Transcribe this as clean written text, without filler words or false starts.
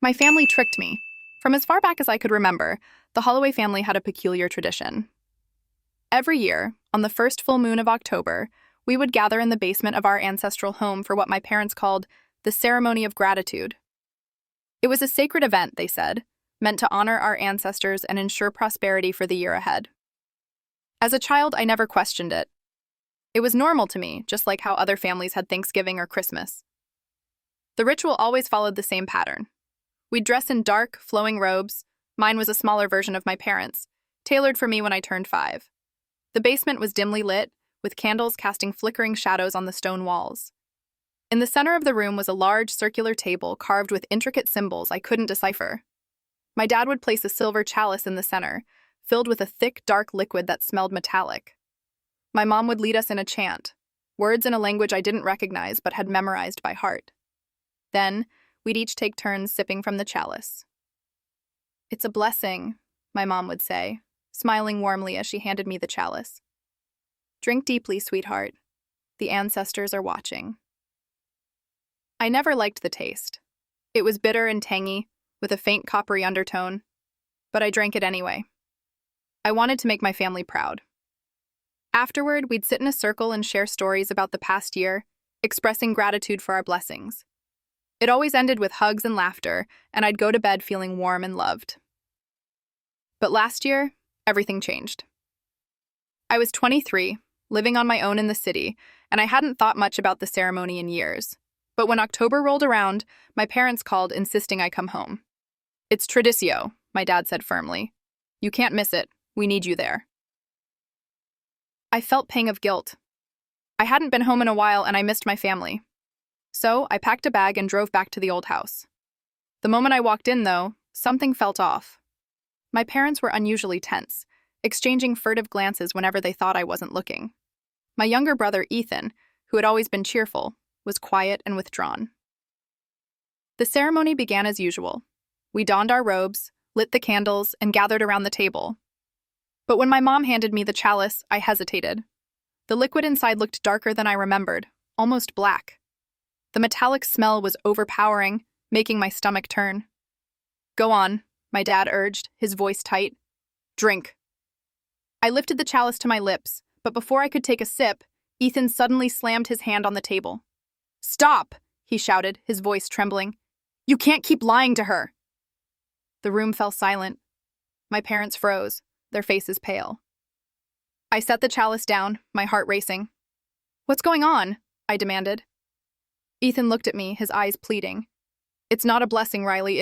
My family tricked me. From as far back as I could remember, the Holloway family had a peculiar tradition. Every year, on the first full moon of October, we would gather in the basement of our ancestral home for what my parents called the ceremony of gratitude. It was a sacred event, they said, meant to honor our ancestors and ensure prosperity for the year ahead. As a child, I never questioned it. It was normal to me, just like how other families had Thanksgiving or Christmas. The ritual always followed the same pattern. We'd dress in dark, flowing robes. Mine was a smaller version of my parents', tailored for me when I turned 5. The basement was dimly lit, with candles casting flickering shadows on the stone walls. In the center of the room was a large circular table carved with intricate symbols I couldn't decipher. My dad would place a silver chalice in the center, filled with a thick, dark liquid that smelled metallic. My mom would lead us in a chant, words in a language I didn't recognize but had memorized by heart. Then, we'd each take turns sipping from the chalice. "It's a blessing," my mom would say, smiling warmly as she handed me the chalice. "Drink deeply, sweetheart. The ancestors are watching." I never liked the taste. It was bitter and tangy, with a faint coppery undertone, but I drank it anyway. I wanted to make my family proud. Afterward, we'd sit in a circle and share stories about the past year, expressing gratitude for our blessings. It always ended with hugs and laughter, and I'd go to bed feeling warm and loved. But last year, everything changed. I was 23, living on my own in the city, and I hadn't thought much about the ceremony in years. But when October rolled around, my parents called, insisting I come home. "It's traditio," my dad said firmly. "You can't miss it. We need you there." I felt pang of guilt. I hadn't been home in a while and I missed my family. So I packed a bag and drove back to the old house. The moment I walked in, though, something felt off. My parents were unusually tense, exchanging furtive glances whenever they thought I wasn't looking. My younger brother, Ethan, who had always been cheerful, was quiet and withdrawn. The ceremony began as usual. We donned our robes, lit the candles, and gathered around the table. But when my mom handed me the chalice, I hesitated. The liquid inside looked darker than I remembered, almost black. The metallic smell was overpowering, making my stomach turn. "Go on," my dad urged, his voice tight. "Drink." I lifted the chalice to my lips, but before I could take a sip, Ethan suddenly slammed his hand on the table. "Stop!" he shouted, his voice trembling. "You can't keep lying to her!" The room fell silent. My parents froze, their faces pale. I set the chalice down, my heart racing. "What's going on?" I demanded. Ethan looked at me, his eyes pleading. "It's not a blessing, Riley.